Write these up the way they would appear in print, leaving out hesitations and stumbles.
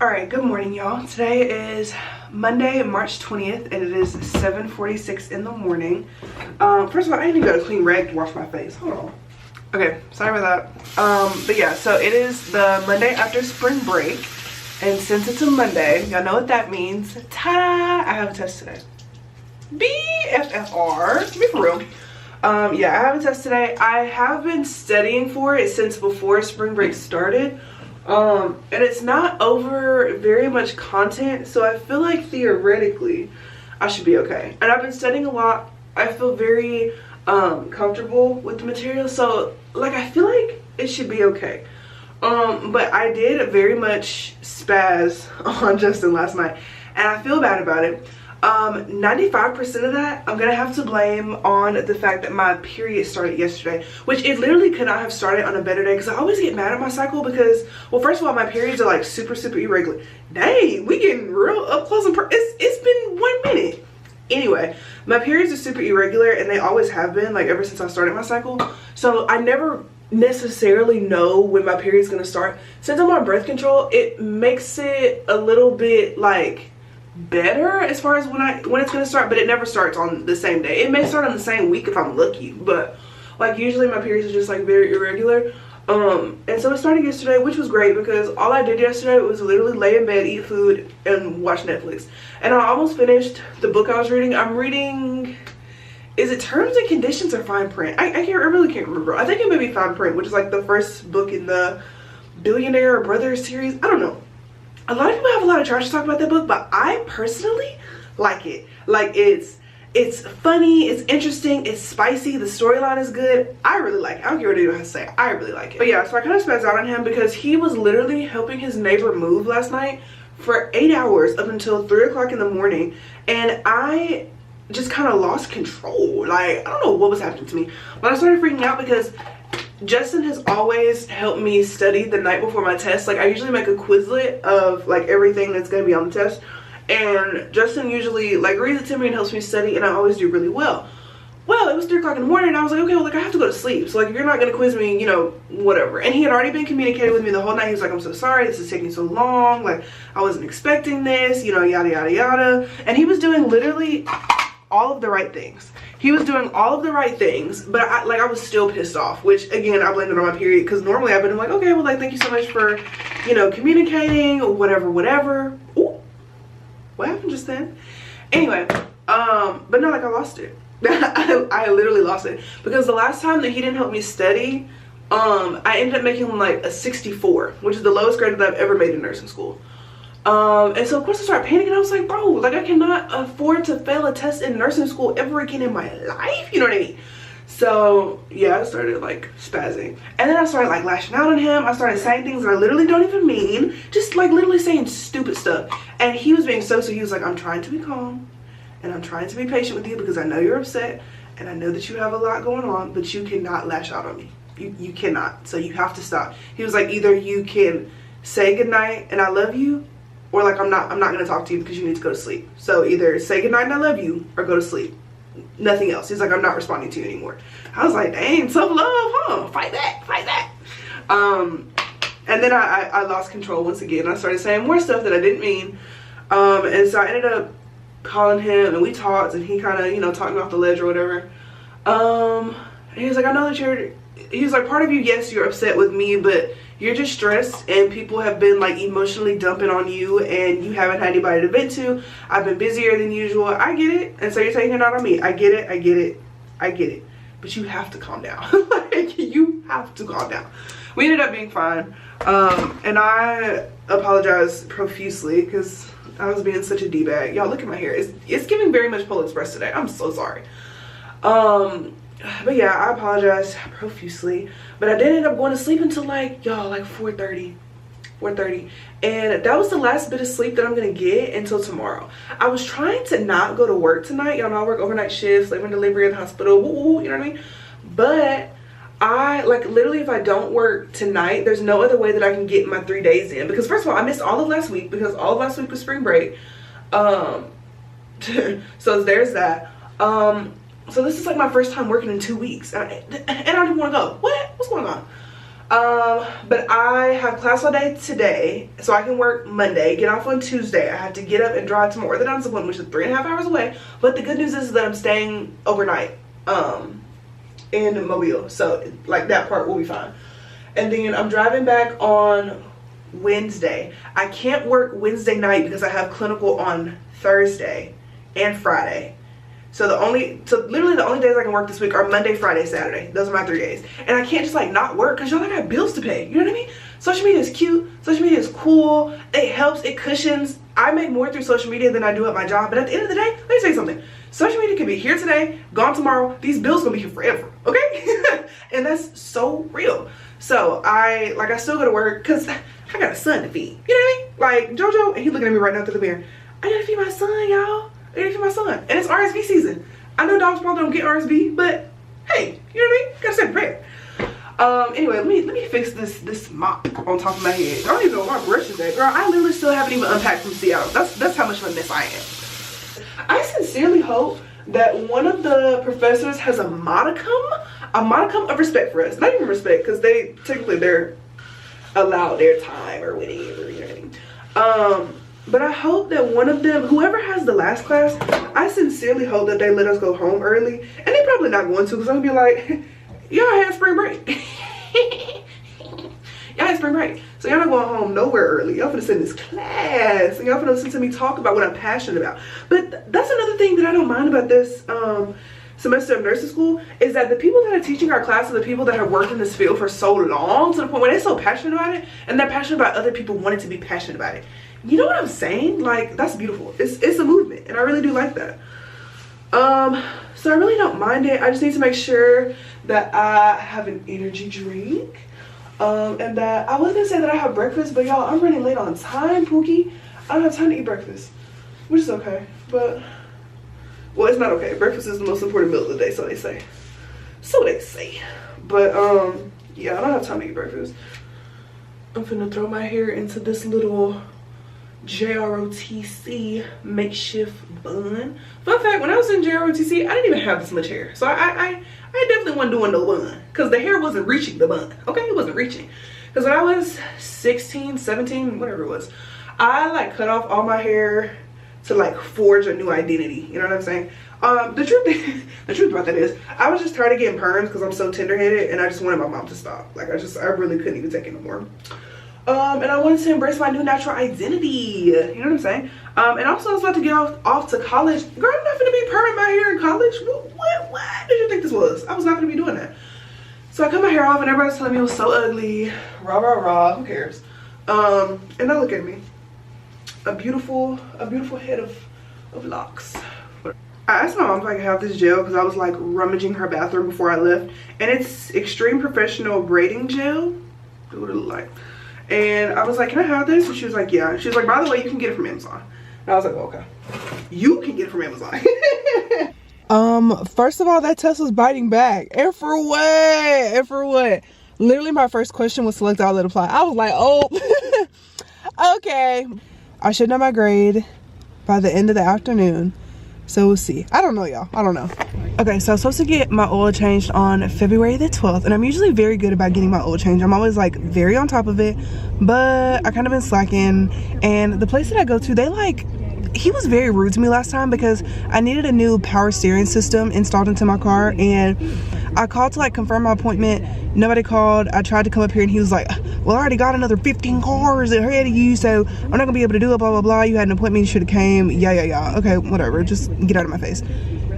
Alright, good morning, y'all. Today is Monday, March 20th, and it is 7:46 in the morning. First of all, I didn't even got a clean rag to wash my face. Hold on. Okay, sorry about that. But yeah, so it is the Monday after spring break, and since it's a Monday, y'all know what that means. Ta-da! I have a test today. BFFR. Be for real. Yeah, I have a test today. I have been studying for it since before spring break started. And it's not over very much content, so I feel like theoretically I should be okay. And I've been studying a lot. I feel very comfortable with the material, so like I feel like it should be okay. But I did very much spaz on Justin last night, and I feel bad about it. 95% of that I'm gonna have to blame on the fact that my period started yesterday, which it literally could not have started on a better day, because I always get mad at my cycle because, well, first of all, my periods are like super irregular. Dang, we getting real up close and it's been 1 minute. Anyway, my periods are super irregular, and they always have been, like ever since I started my cycle. So I never necessarily know when my period's gonna start. Since I'm on birth control, it makes it a little bit like better as far as when it's gonna start, but it never starts on the same day. It may start on the same week if I'm lucky, but like usually my periods are just like very irregular. And so it started yesterday, which was great because all I did yesterday was literally lay in bed, eat food, and watch Netflix. And I almost finished the book I was reading. I'm reading, is it Terms and Conditions or Fine Print? I really can't remember. I think it may be Fine Print, which is like the first book in the Billionaire Brothers series. I don't know. A lot of people have a lot of trash to talk about that book, but I personally like it. Like it's funny, it's interesting, it's spicy, the storyline is good. I really like it. I don't care what anyone has to say. I really like it. But yeah, so I kind of spazzed out on him because he was literally helping his neighbor move last night for 8 hours up until 3 o'clock in the morning, and I just kind of lost control. Like, I don't know what was happening to me, but I started freaking out because Justin has always helped me study the night before my test. Like, I usually make a Quizlet of like everything that's going to be on the test, and Justin usually like reads it to me and helps me study, and I always do really well. Well, it was 3 o'clock in the morning, and I was like, okay, well, like I have to go to sleep, so like if you're not going to quiz me, you know, whatever. And he had already been communicating with me the whole night. He was like, I'm so sorry, this is taking so long, like I wasn't expecting this, you know, yada yada yada. And he was doing literally all of the right things. He was doing all of the right things, but I was still pissed off, which again, I blamed it on my period, because normally I've been like, okay, well, like, thank you so much for, you know, communicating or whatever. Ooh, what happened just then? Anyway, but no, like I lost it. I literally lost it, because the last time that he didn't help me study, I ended up making like a 64, which is the lowest grade that I've ever made in nursing school. And so of course I started panicking. I was like, bro, like I cannot afford to fail a test in nursing school ever again in my life, you know what I mean? So yeah, I started like spazzing, and then I started like lashing out on him. I started saying things that I literally don't even mean, just like literally saying stupid stuff. And he was being so he was like, I'm trying to be calm, and I'm trying to be patient with you because I know you're upset, and I know that you have a lot going on, but you cannot lash out on me. You cannot, so you have to stop. He was like, either you can say goodnight and I love you, or like I'm not gonna talk to you because you need to go to sleep. So either say goodnight and I love you, or go to sleep. Nothing else. He's like, I'm not responding to you anymore. I was like, dang, tough love, huh? Fight that. And then I lost control once again. I started saying more stuff that I didn't mean. And so I ended up calling him, and we talked, and he kind of, you know, talked me off the ledge or whatever. And he was like, I know that he was like, part of you, yes, you're upset with me, but you're just stressed, and people have been like emotionally dumping on you, and you haven't had anybody to vent to. I've been busier than usual. I get it. And so you're taking it out on me. I get it. But you have to calm down. Like, you have to calm down. We ended up being fine. And I apologize profusely because I was being such a D-bag. Y'all, look at my hair. It's giving very much Polar Express today. I'm so sorry. But yeah, I apologize profusely, but I did end up going to sleep until like, y'all, like 4:30, and that was the last bit of sleep that I'm gonna get until tomorrow. I was trying to not go to work tonight. Y'all know I work overnight shifts, labor and delivery in the hospital, woo, you know what I mean? But I, like, literally, if I don't work tonight, there's no other way that I can get my 3 days in, because first of all, I missed all of last week because all of last week was spring break. So there's that. So this is like my first time working in 2 weeks, and I didn't want to go. What's going on? But I have class all day today, so I can work Monday, get off on Tuesday. I have to get up and drive to my orthodontist appointment, which is 3.5 hours away. But the good news is that I'm staying overnight in Mobile, so like that part will be fine. And then I'm driving back on Wednesday. I can't work Wednesday night because I have clinical on Thursday and Friday. So literally the only days I can work this week are Monday, Friday, Saturday. Those are my 3 days. And I can't just like not work because y'all, I got bills to pay. You know what I mean? Social media is cute. Social media is cool. It helps. It cushions. I make more through social media than I do at my job. But at the end of the day, let me tell you something. Social media can be here today, gone tomorrow. These bills gonna be here forever. Okay? And that's so real. So I still go to work because I got a son to feed. You know what I mean? Like JoJo, and he's looking at me right now through the mirror. I gotta feed my son, y'all. I gotta feed my son. And it's RSV season. I know dogs probably don't get RSV, but hey, you know what I mean? Gotta say prayer. Anyway, let me fix this mop on top of my head. I don't even know where my brush is at. Girl, I literally still haven't even unpacked from Seattle. That's how much of a mess I am. I sincerely hope that one of the professors has a modicum of respect for us. Not even respect, because they're allowed their time or whatever, you know what I mean? But I hope that one of them, whoever has the last class, I sincerely hope that they let us go home early. And they're probably not going to, because I'm going to be like, y'all had spring break. Y'all had spring break. So y'all not going home nowhere early. Y'all finna sit in this class. And y'all finna listen to me talk about what I'm passionate about. But that's another thing that I don't mind about this semester of nursing school, is that the people that are teaching our class are the people that have worked in this field for so long, to the point where they're so passionate about it, and they're passionate about other people wanting to be passionate about it. You know what I'm saying? Like, that's beautiful. It's a movement, and I really do like that. So I really don't mind it. I just need to make sure that I have an energy drink, and that I was gonna say that I have breakfast, but y'all, I'm running late on time, Pookie. I don't have time to eat breakfast, which is okay, but well, it's not okay. Breakfast is the most important meal of the day, so they say. So they say. But yeah, I don't have time to eat breakfast. I'm finna throw my hair into this little JROTC makeshift bun. Fun fact, when I was in JROTC, I didn't even have this much hair. So I definitely wasn't doing the bun, because the hair wasn't reaching the bun. Okay, it wasn't reaching. Because when I was 16, 17, whatever it was, I like cut off all my hair to like forge a new identity. You know what I'm saying? The truth about that is, I was just tired of getting perms because I'm so tender-headed, and I just wanted my mom to stop. Like, I really couldn't even take it no more. And I wanted to embrace my new natural identity. You know what I'm saying? And also I was about to get off to college. Girl, I'm not gonna be perming my hair in college. What did you think this was? I was not gonna be doing that. So I cut my hair off, and everybody's telling me it was so ugly. Rah, rah, rah. Who cares? And now look at me. A beautiful head of locks. I asked my mom if I could have this gel because I was like rummaging her bathroom before I left. And it's Extreme Professional Braiding Gel. What it look like? And I was like, can I have this? And she was like, yeah. She was like, by the way, you can get it from Amazon. And I was like, oh, okay. You can get it from Amazon. First of all, that test was biting back. And for what? And for what? Literally, my first question was select all that apply. I was like, oh, okay. I should know my grade by the end of the afternoon. So we'll see. I don't know, y'all. I don't know. Okay, so I was supposed to get my oil changed on February the 12th. And I'm usually very good about getting my oil changed. I'm always like very on top of it. But I kind of been slacking. And the place that I go to, he was very rude to me last time because I needed a new power steering system installed into my car. And I called to like confirm my appointment. Nobody called. I tried to come up here and he was like, well, I already got another 15 cars ahead of you, so I'm not gonna be able to do it, blah, blah, blah. You had an appointment, you should have came. Yeah. Okay, whatever. Just get out of my face.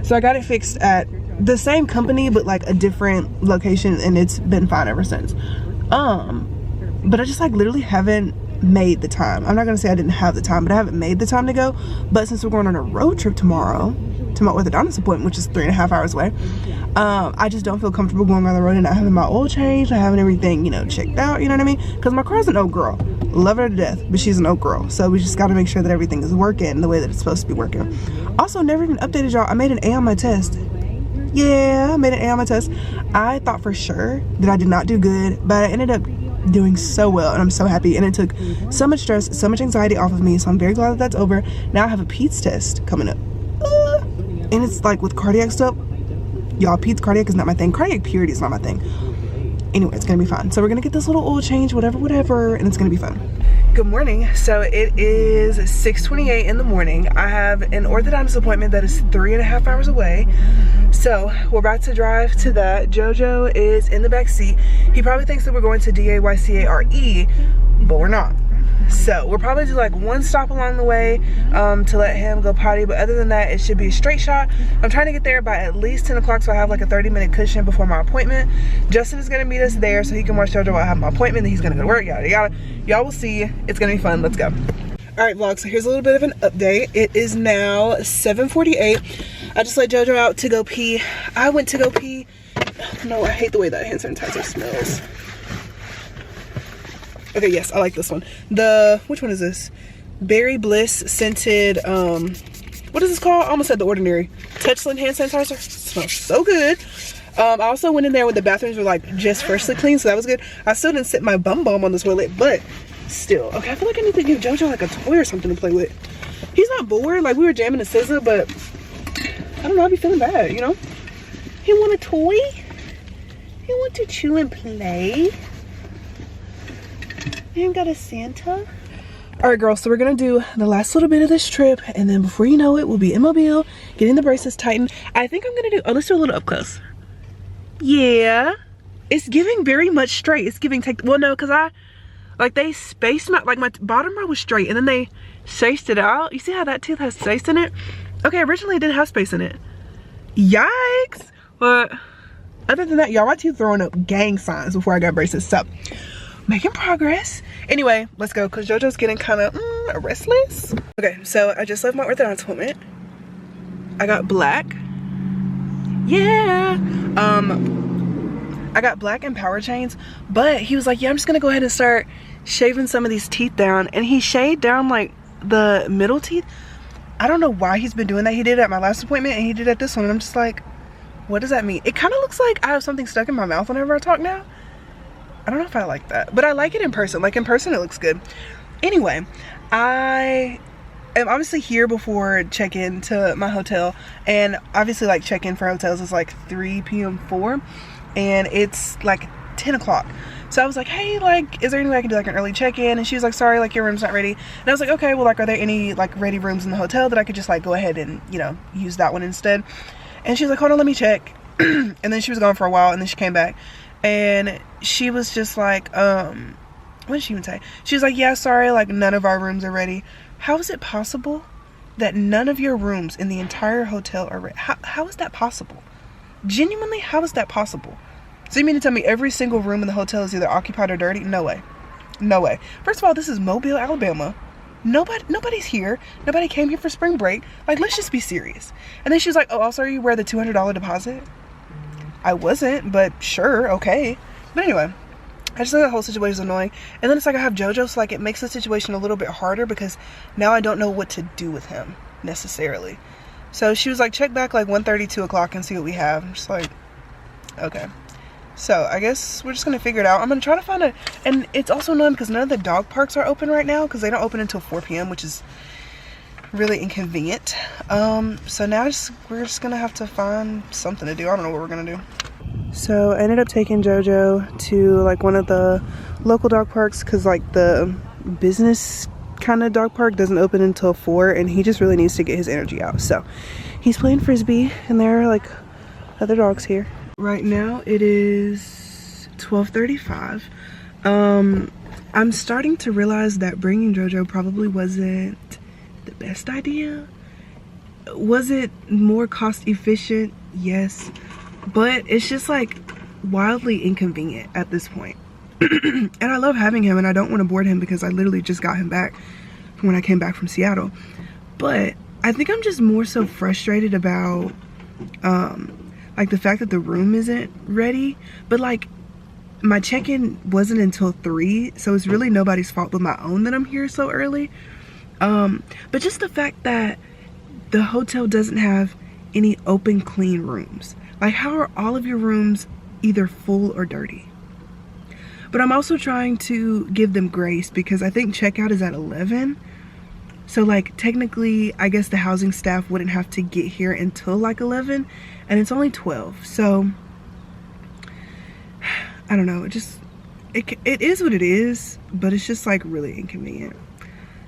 So I got it fixed at the same company, but like a different location, and it's been fine ever since. But I just like literally haven't made the time. I'm not gonna say I didn't have the time, but I haven't made the time to go. But since we're going on a road trip tomorrow to my orthodontist appointment, which is 3.5 hours away, I just don't feel comfortable going on the road and not having my oil changed, not having everything, you know, checked out, you know what I mean? Because my car's an old girl. Love her to death, but she's an old girl. So we just got to make sure that everything is working the way that it's supposed to be working. Also, never even updated y'all. I made an A on my test. Yeah, I made an A on my test. I thought for sure that I did not do good, but I ended up doing so well, and I'm so happy. And it took so much stress, so much anxiety off of me, so I'm very glad that that's over. Now I have a PEDS test coming up. And it's like with cardiac stuff. Y'all, PEDS cardiac is not my thing. Cardiac purity is not my thing. Anyway, it's gonna be fun. So we're gonna get this little oil change, whatever, and it's gonna be fun. Good morning. So it is 6:28 in the morning. I have an orthodontist appointment that is 3.5 hours away. So we're about to drive to that. JoJo is in the back seat. He probably thinks that we're going to DAYCARE, but we're not. So we'll probably do like one stop along the way to let him go potty, but other than that, it should be a straight shot. I'm trying to get there by at least 10 o'clock so I have like a 30-minute cushion before my appointment. Justin is gonna meet us there so he can watch JoJo while I have my appointment, then he's gonna go to work, yada yada. Y'all will see. It's gonna be fun. Let's go. All right, vlog, so here's a little bit of an update. It is now 7:48. I just let JoJo out to go pee. I went to go pee. No, I hate the way that hand sanitizer smells. Okay, yes, I like this one. Which one is this? Berry Bliss scented, what is this called? I almost said The Ordinary. Touchland hand sanitizer. Smells so good. I also went in there when the bathrooms were like just freshly cleaned, so that was good. I still didn't sit my bum on the toilet, but still. Okay, I feel like I need to give JoJo like a toy or something to play with. He's not bored. Like, we were jamming a scissor, but I don't know, I'd be feeling bad, you know? He want a toy? He want to chew and play? You ain't got a Santa? All right, girls, so we're gonna do the last little bit of this trip, and then before you know it, we'll be in Mobile, getting the braces tightened. I think I'm gonna do, let's do a little up close. Yeah, it's giving very much straight. It's giving, well, no, because they spaced my, like my bottom row was straight, and then they spaced it out. You see how that tooth has space in it? Okay, originally it didn't have space in it. Yikes. But other than that, y'all, my teeth throwing up gang signs before I got braces, so making progress. Anyway, let's go, because JoJo's getting kind of restless. Okay, so I just left my orthodontist appointment. I got black. Yeah. I got black and power chains, but he was like, yeah, I'm just gonna go ahead and start shaving some of these teeth down. And he shaved down like the middle teeth. I don't know why he's been doing that. He did it at my last appointment and he did it at this one. And I'm just like, what does that mean? It kind of looks like I have something stuck in my mouth whenever I talk now. I don't know if I like that, but I like it in person. Like, in person, it looks good. Anyway, I am obviously here before check-in to my hotel, and obviously, like, check-in for hotels is like 3 p.m. 4, and it's like 10 o'clock. So I was like, hey, like, is there any way I can do like an early check-in? And she was like, sorry, like, your room's not ready. And I was like, okay, well, like, are there any like ready rooms in the hotel that I could just like go ahead and, you know, use that one instead? And she was like, hold on, let me check. And then she was gone for a while, and then she came back. And she was just like, what did she even say? She was like, yeah, sorry, like, none of our rooms are ready. How is it possible that none of your rooms in the entire hotel are ready? How is that possible? Genuinely, how is that possible? So you mean to tell me every single room in the hotel is either occupied or dirty? No way. No way. First of all, this is Mobile, Alabama. Nobody's here. Nobody came here for spring break. Like, let's just be serious. And then she was like, oh, also, are you aware of the $200 deposit? I wasn't, but sure, okay. But anyway, I just think that whole situation is annoying. And then it's like I have JoJo, so like it makes the situation a little bit harder because now I don't know what to do with him necessarily. So she was like, check back like 1:30, 2 o'clock and see what we have. I'm just like, okay. So I guess we're just gonna figure it out. I'm gonna try to find and it's also annoying because none of the dog parks are open right now because they don't open until 4 p.m., which is really inconvenient. So now we're just gonna have to find something to do. I don't know what we're gonna do. So I ended up taking JoJo to like one of the local dog parks because like the business kind of dog park doesn't open until 4, and he just really needs to get his energy out. So he's playing frisbee, and there are like other dogs here. Right now it is 12:35. I'm starting to realize that bringing JoJo probably wasn't the best idea. Was it more cost efficient? Yes, but it's just like wildly inconvenient at this point. And I love having him, and I don't want to board him because I literally just got him back from when I came back from Seattle. But I think I'm just more so frustrated about like the fact that the room isn't ready. But like my check-in wasn't until 3, so it's really nobody's fault but my own that I'm here so early. But just the fact that the hotel doesn't have any open clean rooms. Like, how are all of your rooms either full or dirty? But I'm also trying to give them grace because I think checkout is at 11. So like technically I guess the housing staff wouldn't have to get here until like 11, and it's only 12. So I don't know, it is what it is, but it's just like really inconvenient.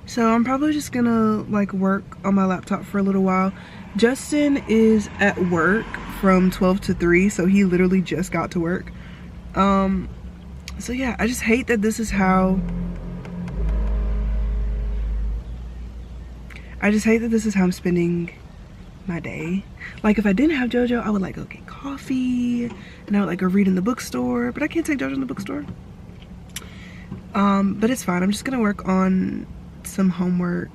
So I'm probably just gonna like work on my laptop for a little while. Justin is at work from 12 to 3, so he literally just got to work. So yeah, I just hate that this is how I'm spending my day. Like if I didn't have JoJo, I would like go get coffee and I would like go read in the bookstore, but I can't take JoJo in the bookstore. But it's fine. I'm just gonna work on some homework.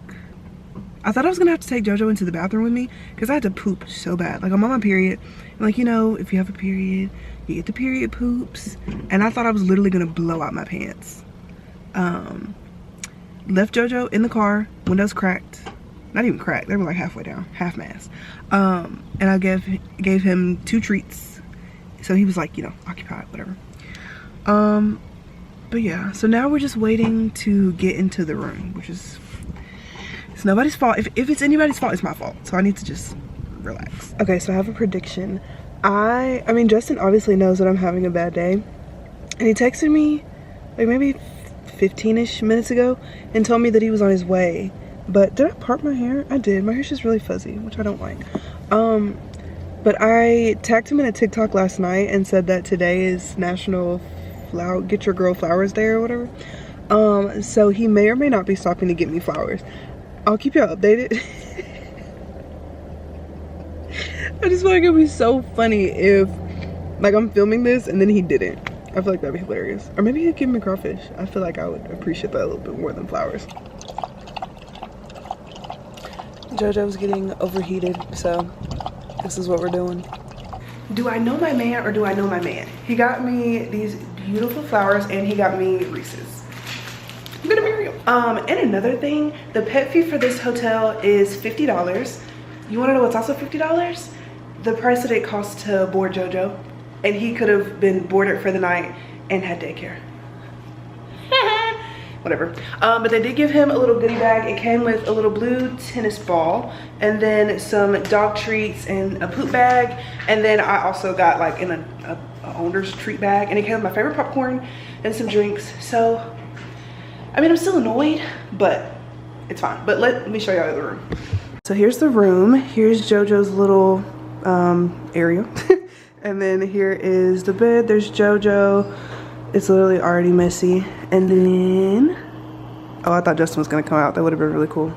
I thought I was gonna have to take JoJo into the bathroom with me because I had to poop so bad. Like I'm on my period, and like, you know, if you have a period, you get the period poops, and I thought I was literally gonna blow out my pants. Left JoJo in the car, windows cracked. Not even cracked, they were like halfway down, half mast. And I gave him 2 treats, so he was like, you know, occupied, whatever. But yeah, so now we're just waiting to get into the room, which is, it's nobody's fault. If it's anybody's fault, it's my fault. So I need to just relax. Okay, so I have a prediction. I mean, Justin obviously knows that I'm having a bad day, and he texted me like maybe 15-ish minutes ago and told me that he was on his way. But did I part my hair? I did. My hair's just really fuzzy, which I don't like. But I tagged him in a TikTok last night and said that today is National Get Your Girl Flowers Day or whatever. So he may or may not be stopping to get me flowers. I'll keep y'all updated. I just feel like it'd be so funny if like I'm filming this and then he didn't. I feel like that'd be hilarious. Or maybe he'd give me crawfish. I feel like I would appreciate that a little bit more than flowers. JoJo's getting overheated, so this is what we're doing. Do I know my man or do I know my man? He got me these beautiful flowers and he got me Reese's. I'm gonna marry him. And another thing, the pet fee for this hotel is $50. You wanna know what's also $50? The price that it costs to board JoJo. And he could have been boarded for the night and had daycare. Whatever. But they did give him a little goodie bag. It came with a little blue tennis ball and then some dog treats and a poop bag. And then I also got like in a owner's treat bag, and it came with my favorite popcorn and some drinks. So, I mean, I'm still annoyed, but it's fine. But let me show y'all the room. So here's the room. Here's JoJo's little area. And then here is the bed. There's JoJo. It's literally already messy. And then, oh, I thought Justin was gonna come out. That would have been really cool.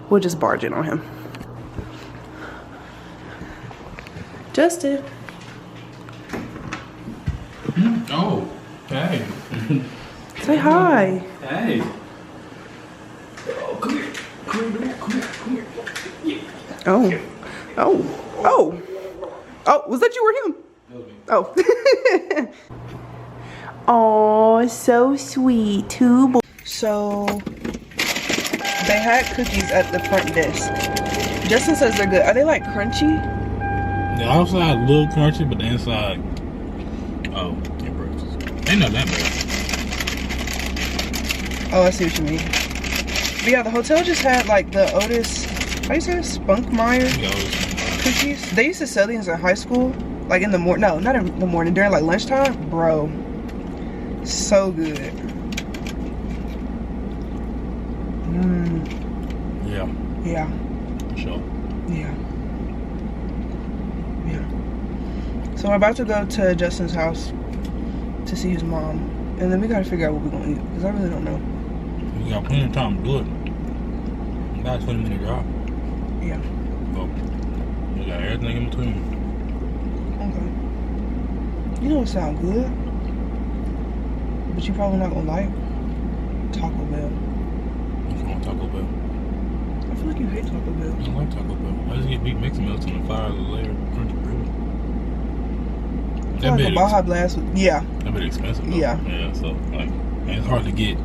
We'll just barge in on him. Justin. Oh, hey. Say hi. Hey. Oh, come here. Come here, come here, come here. Yeah. Oh. Oh. Oh. Oh, was that you or him? Oh. Oh, so sweet. 2 boys. So they had cookies at the front desk. Justin says they're good. Are they like crunchy? The outside a little crunchy, but the inside, oh, it breaks. They not that bad. Oh, I see what you mean. But yeah, the hotel just had like the Otis, how do you say this? Spunkmeyer cookies. They used to sell these in high school, like in the morning. No, not in the morning, during like lunchtime. Bro, so good. Yeah. Yeah. Sure. Yeah. Yeah. So we're about to go to Justin's house to see his mom, and then we gotta figure out what we're gonna eat, because I really don't know. We got plenty of time to do it. About a 20-minute drive. Yeah. So, we got everything in between. Okay. You know what sounds good, but you probably not gonna like Taco Bell. What's wrong with Taco Bell? I feel like you hate Taco Bell. I don't like Taco Bell. I just get beef mixed melts on the fire layer, crunchy bread. That like a Baja Blast with, yeah. That bit expensive though. Yeah. Yeah, so like, and it's hard to get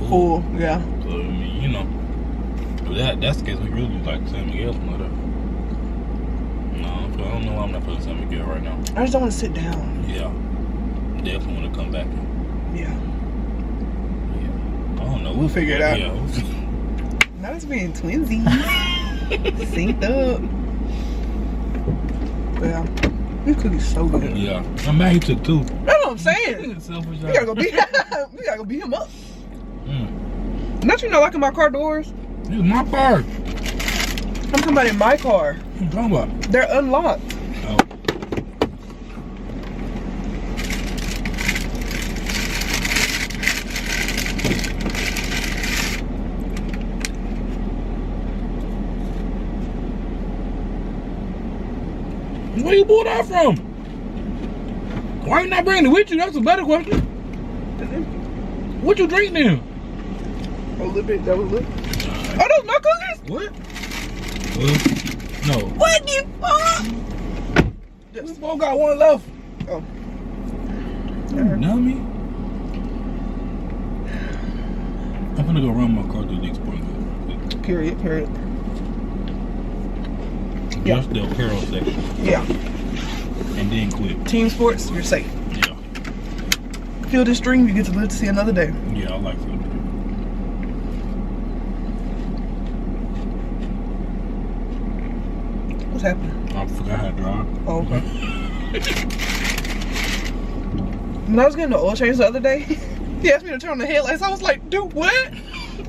full. Yeah. So I mean, you know, if that's the case, we really like San Miguel or whatever. No, I don't know why I'm not putting San Miguel right now. I just don't want to sit down. Yeah. Definitely want to come back. Yeah. Yeah. I don't know. We'll figure it out. Yeah. Not us being twinsies. Synced up. Yeah. This cookie's so good. Yeah. I'm mad he took 2. That's what I'm saying. Selfish. We gotta go beat him up. Don't you know, like in my car doors? This is my car. I'm talking about in my car. What you talking about? They're unlocked. Oh. Where you bought that from? Why you not bringing it with you? That's a better question. What you drink then? A little bit. That was little. Oh, those my cookies? What? No. What the fuck? We both got one left. Oh. You dummy. I'm gonna go run my car through the explain. Period. Just the apparel section. Yeah. And then quit. Team sports, you're safe. Yeah. Feel this dream, you get to live to see another day. Yeah, I like that. What's happening? I forgot how to drive. Oh, okay. When I was getting the oil change the other day, he asked me to turn on the headlights. I was like, dude, what?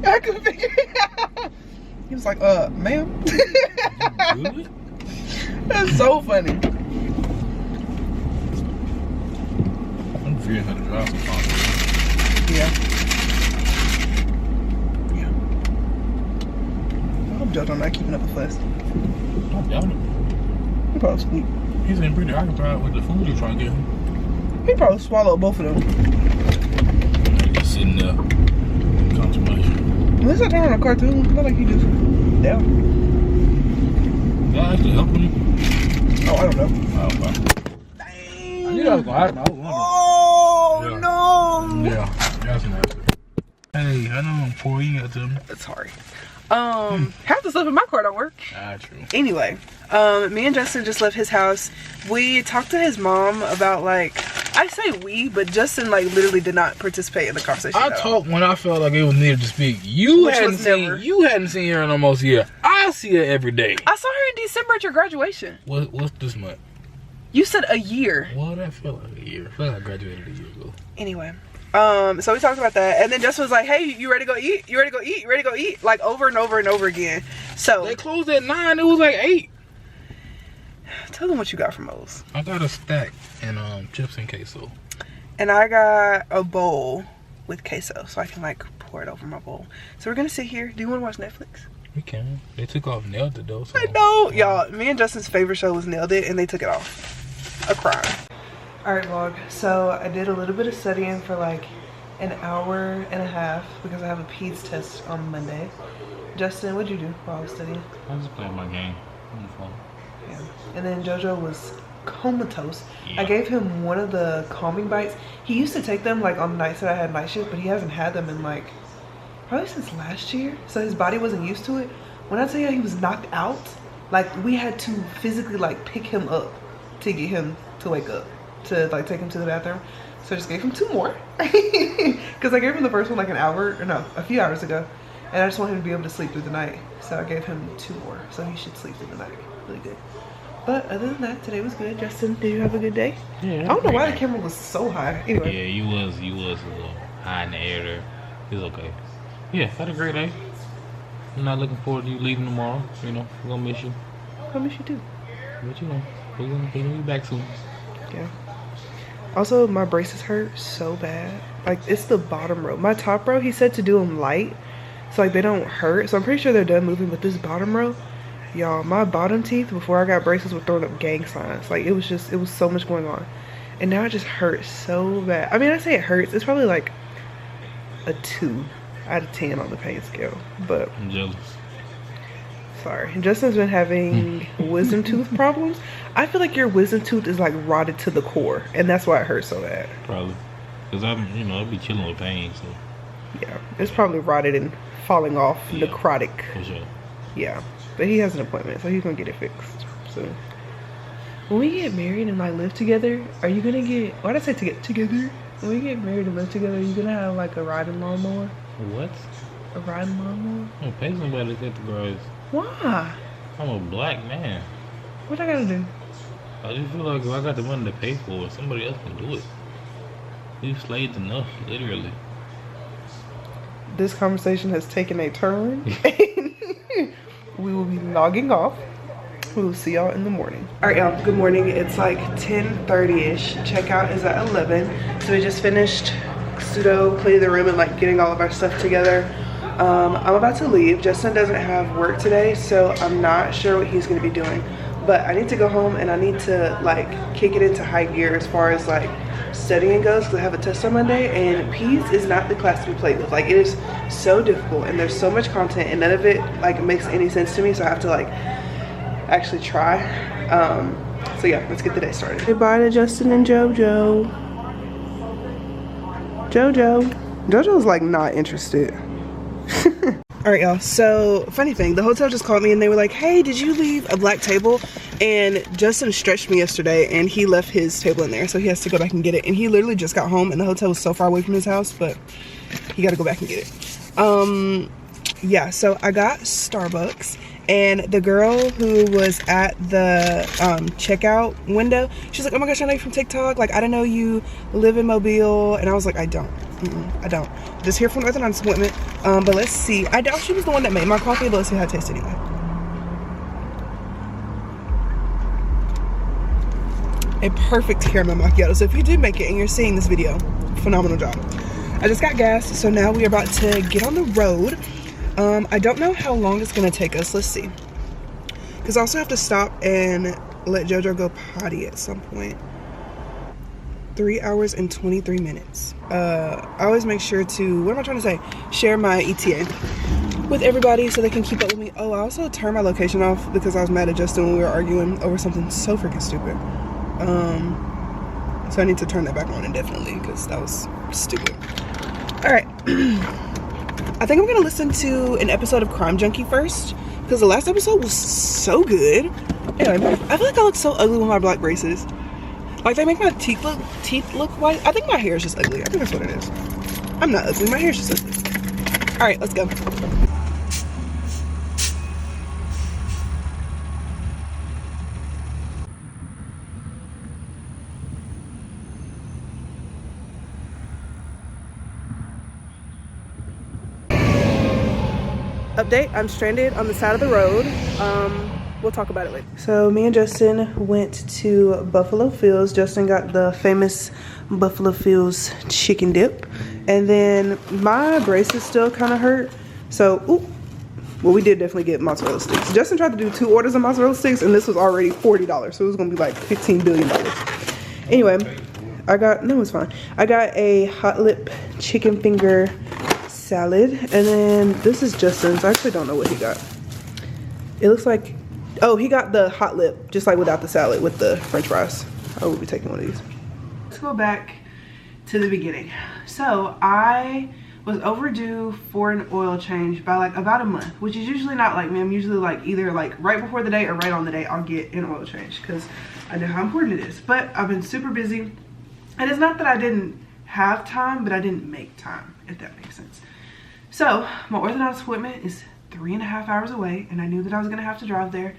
I couldn't figure it out. He was like, ma'am. Really? That's so funny. I'm forgetting how to drive sometimes. Yeah. I'm judged on not keeping up the fuss. Don't doubt it. He probably sleep. He's in pretty occupied with the food he's trying to get him. He probably swallowed both of them. Just sitting there. Contemplation. At least I turn on a cartoon. Not like he just down. Did I actually help him? Oh, I don't know. Oh, okay. Dang. I knew that was gonna happen. I was wondering. Oh, Yeah. no. Yeah, that's an answer. Hey, I know I'm poor. You got to me. Sorry. Half the stuff in my car don't work. Ah, true. Anyway, me and Justin just left his house. We talked to his mom about, like, I say we, but Justin, like, literally did not participate in the conversation. I talked when I felt like it was needed to speak. You Which hadn't was never. seen. You hadn't seen her in almost a year. I see her every day. I saw her in December at your graduation. What's this month? You said a year. Well, that felt like a year. I feel like I graduated a year ago. Anyway, so we talked about that, and then Justin was like, "Hey, you ready to go eat? You ready to go eat? You ready to go eat?" Like over and over and over again. So They closed at 9. It was like 8. tell them what you got from Moe's. I got a stack and chips and queso. And I got a bowl with queso, so I can like pour it over my bowl. So we're gonna sit here. Do you want to watch Netflix? We can. They took off Nailed It though. So. I know, y'all. Me and Justin's favorite show was Nailed It, and they took it off. A crime. All right, vlog. So I did a little bit of studying for like an hour and a half because I have a PEDS test on Monday. Justin, what'd you do while I was studying? I just played my game on the phone. Yeah. And then JoJo was comatose. Yeah. I gave him one of the calming bites. He used to take them like on the nights that I had night shift, but he hasn't had them in like probably since last year. So his body wasn't used to it. When I tell you he was knocked out, like we had to physically like pick him up to get him to wake up, to like take him to the bathroom. So I just gave him 2 more because I gave him the first one like a few hours ago, and I just want him to be able to sleep through the night. So I gave him 2 more, so he should sleep through the night. Really good. But other than that, today was good. Justin, did you have a good day? Yeah. I don't know why the camera was so high. Anyway. Yeah, you was a little high in the air there. It was okay. Yeah, had a great day. I'm not looking forward to you leaving tomorrow. You know, we're gonna miss you. I miss you too. But you know, we're gonna be back soon. Yeah. Also, my braces hurt so bad. Like, it's the bottom row. My top row, he said to do them light, so like they don't hurt. So I'm pretty sure they're done moving. But this bottom row, y'all, my bottom teeth before I got braces were throwing up gang signs. Like it was so much going on, and now it just hurts so bad. I mean, I say it hurts. It's probably like a 2 out of 10 on the pain scale. But I'm jealous. sorry. Justin's been having wisdom tooth problems. I feel like your wisdom tooth is like rotted to the core, and that's why it hurts so bad. Probably. Because I'll be chilling with pain, so. Yeah, it's probably rotted and falling off, Yeah, necrotic. for sure. Yeah, but he has an appointment, so he's gonna get it fixed soon. When we get married and like live together, are you gonna get, why'd I say to get together? When we get married and live together, are you gonna have like a riding lawnmower? What? A riding lawnmower? I'm pay somebody to cut the grass. Why? I'm a black man. What I gotta do? I just feel like if I got the money to pay for it, somebody else can do it. We've slayed enough, literally. This conversation has taken a turn. We will be logging off. We will see y'all in the morning. All right, y'all, good morning. It's like 10:30-ish. Checkout is at 11. So we just finished pseudo cleaning the room and like getting all of our stuff together. I'm about to leave. Justin doesn't have work today, so I'm not sure what he's gonna be doing. But I need to go home and I need to like kick it into high gear as far as like studying goes, because I have a test on Monday and PEDS is not the class to be played with. Like, it is so difficult and there's so much content and none of it like makes any sense to me, so I have to like actually try. So yeah, let's get the day started. Goodbye to Justin and Jojo's like not interested. All right, y'all, so funny thing, the hotel just called me and they were like, hey, did you leave a black table? And Justin stretched me yesterday and he left his table in there, so he has to go back and get it. And he literally just got home and the hotel was so far away from his house, but he got to go back and get it. Yeah, so I got Starbucks, and the girl who was at the checkout window, she's like, oh my gosh, I know you from TikTok, like I didn't know you live in Mobile. And I was like, I don't. I don't. Just here for an orthodontist appointment. But let's see. I doubt she was the one that made my coffee, but let's see how it tastes anyway. A perfect caramel macchiato. So if you did make it and you're seeing this video, phenomenal job. I just got gas, so now we're about to get on the road. I don't know how long it's gonna take us. Let's see. Because I also have to stop and let JoJo go potty at some point. 3 hours and 23 minutes. I always make sure to, what am I trying to say? Share my ETA with everybody so they can keep up with me. Oh, I also turned my location off because I was mad at Justin when we were arguing over something so freaking stupid. So I need to turn that back on indefinitely because that was stupid. All right. I think I'm gonna listen to an episode of Crime Junkie first because the last episode was so good. Anyway, I feel like I look so ugly with my black braces. Like, they make my teeth look white. I think my hair is just ugly. I think that's what it is. I'm not ugly. My hair is just ugly. All right, let's go. Update, I'm stranded on the side of the road. We'll talk about it later. So me and Justin went to Buffalo Phil's. Justin got the famous Buffalo Phil's chicken dip. And then my braces still kind of hurt. So, well, we did definitely get mozzarella sticks. Justin tried to do 2 orders of mozzarella sticks and this was already $40. So it was gonna be like $15 billion. Anyway, no, it's fine. I got a hot lip chicken finger salad. And then this is Justin's. I actually don't know what he got. It looks like, oh, he got the hot lip, just like without the salad, with the french fries. I will be taking one of these. Let's go back to the beginning. So I was overdue for an oil change by like about a month, which is usually not like me. I'm usually like either like right before the day or right on the day I'll get an oil change because I know how important it is. But I've been super busy. And it's not that I didn't have time, but I didn't make time, if that makes sense. So my orthodontist appointment is 3.5 hours away and I knew that I was gonna have to drive there.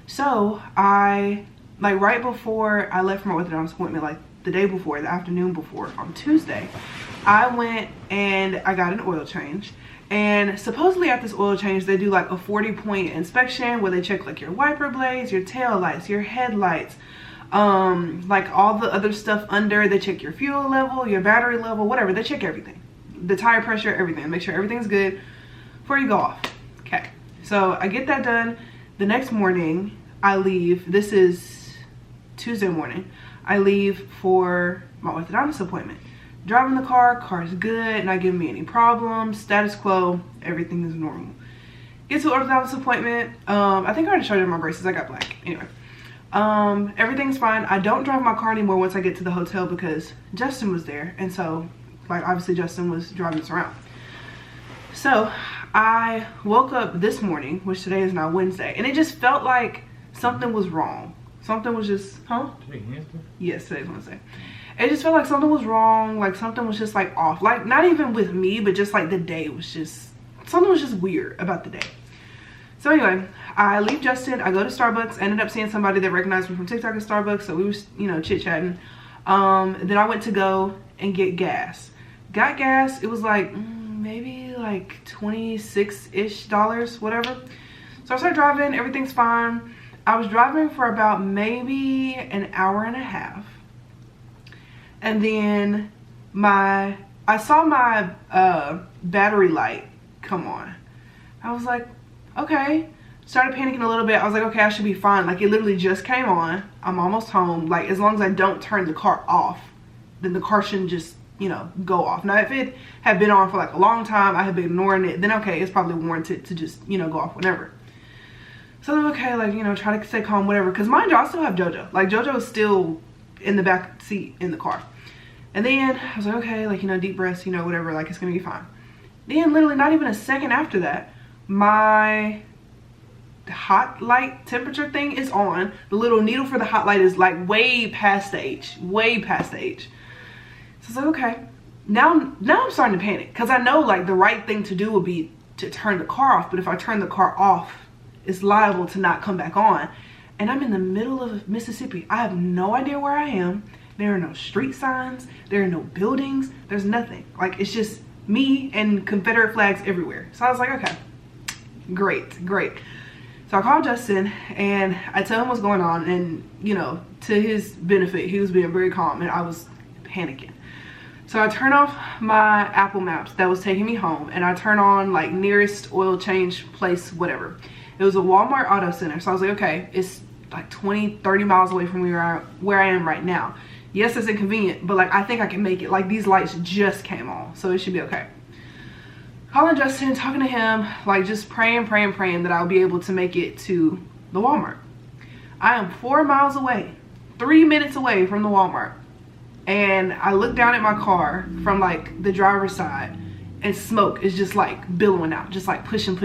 So I, like right before I left for my orthodontist appointment, like the day before, the afternoon before, on Tuesday, I went and I got an oil change. And supposedly at this oil change, they do like a 40-point inspection where they check like your wiper blades, your tail lights, your headlights, like all the other stuff under. They check your fuel level, your battery level, whatever. They check everything. The tire pressure, everything. Make sure everything's good before you go off. Okay, so I get that done. The next morning, I leave. This is Tuesday morning. I leave for my orthodontist appointment. Driving the car's good, not giving me any problems. Status quo, everything is normal. Get to the orthodontist appointment. I think I already showed you my braces. I got black. Anyway, everything's fine. I don't drive my car anymore once I get to the hotel because Justin was there, and so like obviously Justin was driving us around. So I woke up this morning, which today is now Wednesday, and it just felt like something was wrong. Something was just, yes, today's Wednesday. It just felt like something was wrong, like something was just like off. Like not even with me, but just like the day was just, something was just weird about the day. So anyway, I leave Justin, I go to Starbucks, ended up seeing somebody that recognized me from TikTok at Starbucks, so we was, you know, chit-chatting. Then I went to go and get gas. Got gas, it was like maybe like $26-ish, whatever. So I started driving, everything's fine. I was driving for about maybe an hour and a half. And then I saw my battery light come on. I was like, okay. Started panicking a little bit. I was like, okay, I should be fine. Like, it literally just came on. I'm almost home. Like, as long as I don't turn the car off, then the car shouldn't just, you know, go off. Now, if it had been on for like a long time, I had been ignoring it, then okay, it's probably warranted to just, you know, go off whenever. So I'm okay, like, you know, try to stay calm, whatever. Because mind you, I still have JoJo. Like, JoJo is still in the back seat in the car. And then I was like, okay, like, you know, deep breaths, you know, whatever, like, it's gonna be fine. Then literally not even a second after that, my hot light temperature thing is on. The little needle for the hot light is like way past the H. Way past the H. So it's like, okay. Now I'm starting to panic. Because I know like the right thing to do would be to turn the car off. But if I turn the car off, it's liable to not come back on. And I'm in the middle of Mississippi. I have no idea where I am. There are no street signs. There are no buildings. There's nothing. Like, it's just me and Confederate flags everywhere. So I was like, okay, great. So I called Justin and I tell him what's going on, and you know, to his benefit, he was being very calm and I was panicking. So I turn off my Apple Maps that was taking me home, and I turn on like nearest oil change place, whatever. It was a Walmart Auto Center. So I was like, okay, it's like 20-30 miles away from where I am right now. Yes, it's inconvenient, but like I think I can make it. Like, these lights just came on, so it should be okay. Calling Justin, talking to him, like just praying that I'll be able to make it to the Walmart. I am 4 miles away, 3 minutes away from the Walmart. And I look down at my car from like the driver's side, and smoke is just like billowing out, just like pushing.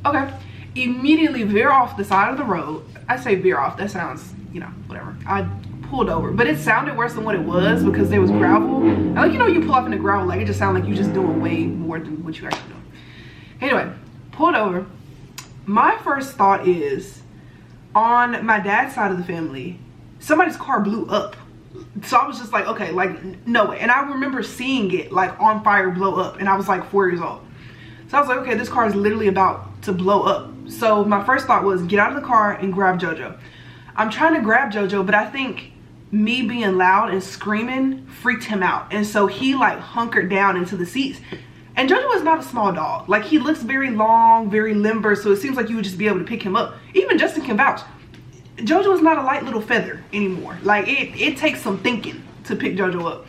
Okay, immediately veer off the side of the road. I say veer off, that sounds, you know, whatever. I pulled over, but it sounded worse than what it was because there was gravel. And like, you know, you pull off in the gravel, like it just sounded like you just doing way more than what you actually doing. Anyway, pulled over. My first thought is, on my dad's side of the family, somebody's car blew up. So I was just like, okay, like no way. And I remember seeing it like on fire blow up, and I was like 4 years old. So I was like, okay, this car is literally about to blow up. So my first thought was get out of the car and grab JoJo. I'm trying to grab JoJo, but I think me being loud and screaming freaked him out. And so he like hunkered down into the seats. And JoJo is not a small dog. Like, he looks very long, very limber. So it seems like you would just be able to pick him up. Even Justin can vouch. JoJo is not a light little feather anymore. Like, it takes some thinking to pick JoJo up.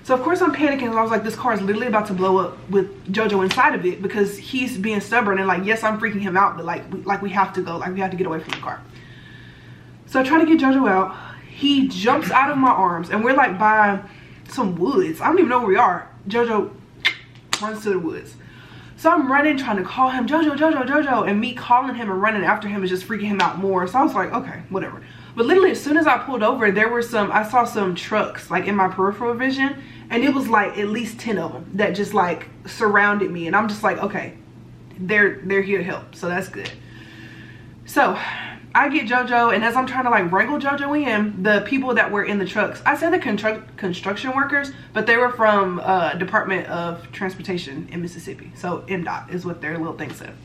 So of course I'm panicking, and I was like, this car is literally about to blow up with JoJo inside of it, because he's being stubborn, and like, yes, I'm freaking him out, but like we have to go, like we have to get away from the car. So I try to get JoJo out. He jumps out of my arms, and we're like by some woods. I don't even know where we are. JoJo runs to the woods. So I'm running, trying to call him, JoJo, and me calling him and running after him is just freaking him out more. So I was like, okay, whatever. But literally, as soon as I pulled over, there were I saw some trucks like in my peripheral vision, and it was like at least 10 of them that just like surrounded me. And I'm just like, okay, they're here to help, so that's good. So I get JoJo, and as I'm trying to like wrangle JoJo in, the people that were in the trucks, I said the construction workers, but they were from Department of Transportation in Mississippi. So MDOT is what their little thing said.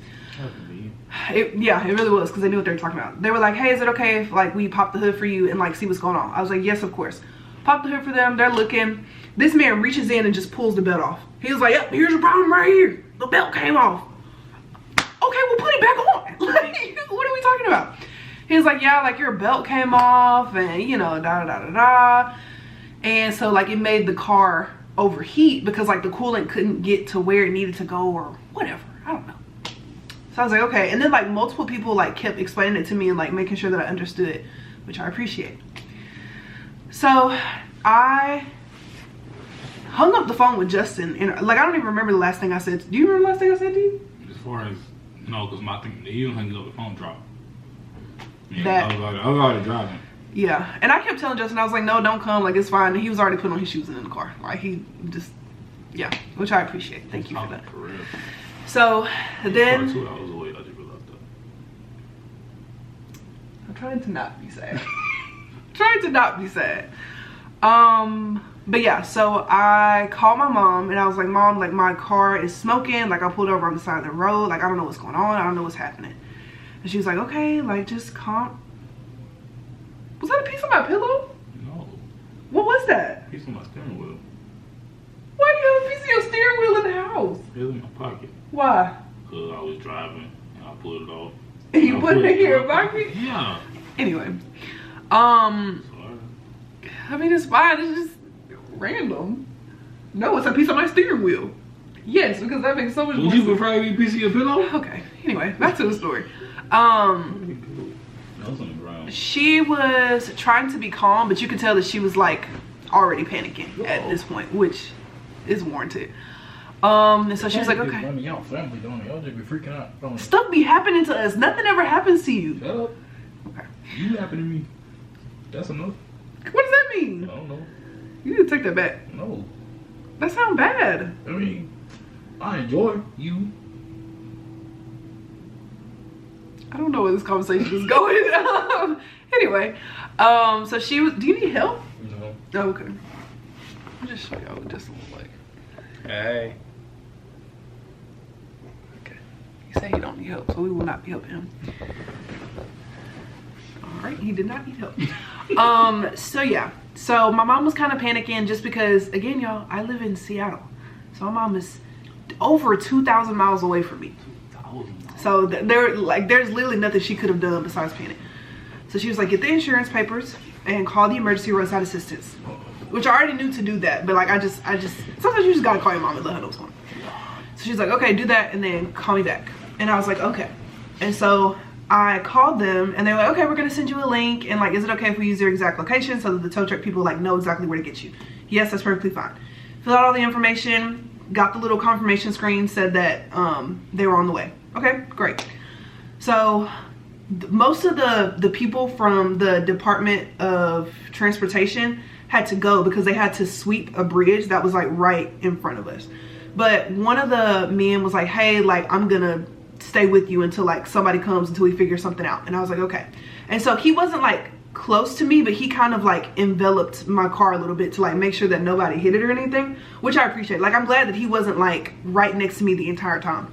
Yeah, it really was, because they knew what they were talking about. They were like, hey, is it okay if like we pop the hood for you and like see what's going on? I was like, yes, of course. Pop the hood for them. They're looking. This man reaches in and just pulls the belt off. He was like, yep, here's your problem right here. The belt came off. Okay, well, put it back on. Like, what are we talking about? He was like, yeah, like your belt came off, and you know, da. And so like it made the car overheat because like the coolant couldn't get to where it needed to go, or whatever. I don't know. So I was like, okay. And then like multiple people like kept explaining it to me and like making sure that I understood, which I appreciate. So I hung up the phone with Justin, and like I don't even remember the last thing I said. Do you remember the last thing I said to you? As far as, no, because my thing, you hung up the phone dropped. Yeah, that I was already driving. Yeah, and I kept telling Justin, I was like, no, don't come, like it's fine. And he was already putting on his shoes and in the car. Like he just, yeah, which I appreciate. Thank you for that. For real. So then 2 hours away, I just realized that. I'm trying to not be sad. Trying to not be sad. But yeah, so I called my mom and I was like, Mom, like my car is smoking. Like I pulled over on the side of the road. Like I don't know what's going on. I don't know what's happening. And she was like, okay, like just calm. Was that a piece of my pillow? No. What was that? Piece of my steering wheel. Why do you have a piece of your steering wheel in the house? It was in my pocket. Why? Because I was driving and I pulled it off. And you put it in your pocket? Yeah. Anyway. Sorry. I mean, it's fine. It's just random. No, it's a piece of my steering wheel. Yes, because that makes so much Would more you sense. prefer a piece of your pillow? Okay. Anyway, back to the story. She was trying to be calm, but you could tell that she was like already panicking at this point, which is warranted. And so she was like, okay. Y'all family, don't y'all just be freaking out. Stuff be happening to us. Nothing ever happens to you. Shut up. Okay. You happen to me. That's enough. What does that mean? I don't know. You need to take that back. No. That sounds bad. I mean, I enjoy you. I don't know where this conversation is going. Anyway, so she was. Do you need help? No. Oh, okay. I'll just show y'all what this looks like. Hey. Okay. He said he don't need help, so we will not be helping him. All right, he did not need help. So yeah. So my mom was kind of panicking just because, again, y'all, I live in Seattle, so my mom is over 2,000 miles away from me. So there's literally nothing she could have done besides panic. So she was like, get the insurance papers and call the emergency roadside assistance, which I already knew to do that, but like I just sometimes you just gotta call your mom and let her know what's going on. So she's like, okay, do that and then call me back. And I was like, okay. And so I called them and they were like, okay, we're gonna send you a link, and like, is it okay if we use your exact location so that the tow truck people like know exactly where to get you? Yes, that's perfectly fine. Fill out all the information, got the little confirmation screen, said that they were on the way. Okay, great. So most of the people from the Department of Transportation had to go because they had to sweep a bridge that was like right in front of us. But one of the men was like, hey, like I'm gonna stay with you until like somebody comes, until we figure something out. And I was like, okay. And so he wasn't like close to me, but he kind of like enveloped my car a little bit to like make sure that nobody hit it or anything, which I appreciate. Like I'm glad that he wasn't like right next to me the entire time,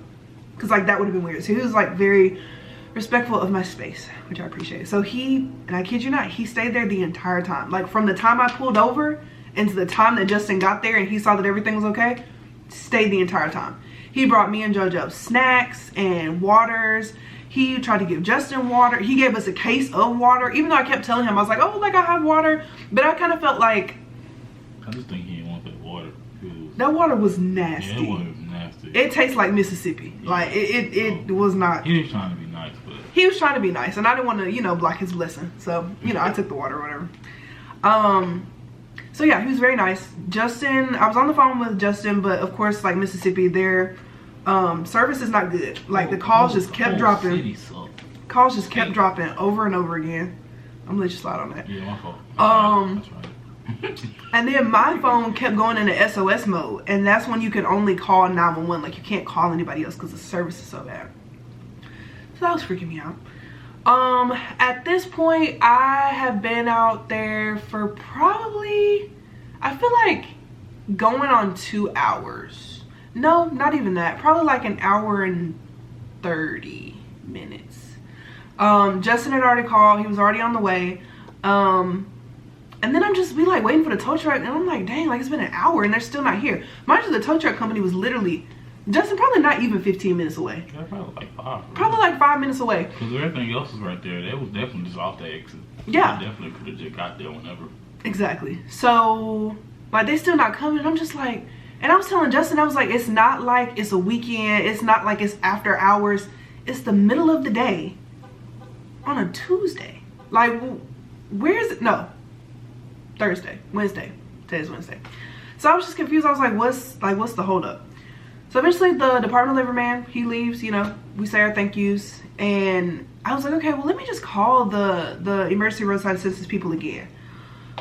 because like that would have been weird. So he was like very respectful of my space, which I appreciate. So he, and I kid you not, he stayed there the entire time. Like from the time I pulled over and to the time that Justin got there and he saw that everything was okay, stayed the entire time. He brought me and JoJo snacks and waters. He tried to give Justin water. He gave us a case of water, even though I kept telling him, I was like, oh, like I have water. But I kind of felt like, I just think he didn't want that water. That water was nasty. Yeah, that water was nasty. It tastes like Mississippi. Yeah. Like it was not. He was trying to be nice, but he was trying to be nice, and I didn't want to, you know, block his blessing. So, you know, I took the water or whatever. So yeah, he was very nice. Justin, I was on the phone with Justin, but of course, like Mississippi, their service is not good. Like the calls just kept dropping. Calls just kept dropping over and over again. I'm gonna let you slide on that. Yeah, my fault. That's right. And then my phone kept going into SOS mode, and that's when you can only call 911. Like you can't call anybody else because the service is so bad. So that was freaking me out. At this point, I have been out there for probably, I feel like going on 2 hours. No, not even that. Probably like an hour and 30 minutes. Justin had already called. He was already on the way. And then I'm just like waiting for the tow truck, and I'm like, dang, like it's been an hour and they're still not here. Mind you, the tow truck company was literally, Justin, probably not even 15 minutes away. Yeah, probably like 5. Probably like 5 minutes away. Because everything else was right there. They was definitely just off the exit. Yeah. They definitely could have just got there whenever. Exactly. So, like, they still not coming. I'm just like, and I was telling Justin, I was like, it's not like it's a weekend. It's not like it's after hours. It's the middle of the day on a Tuesday. Like, where is it? No. Thursday. Wednesday. Today's Wednesday. So I was just confused. I was like, what's the holdup? So eventually the Department of Labor man, he leaves, you know, we say our thank yous, and I was like, okay, well, let me just call the emergency roadside assistance people again.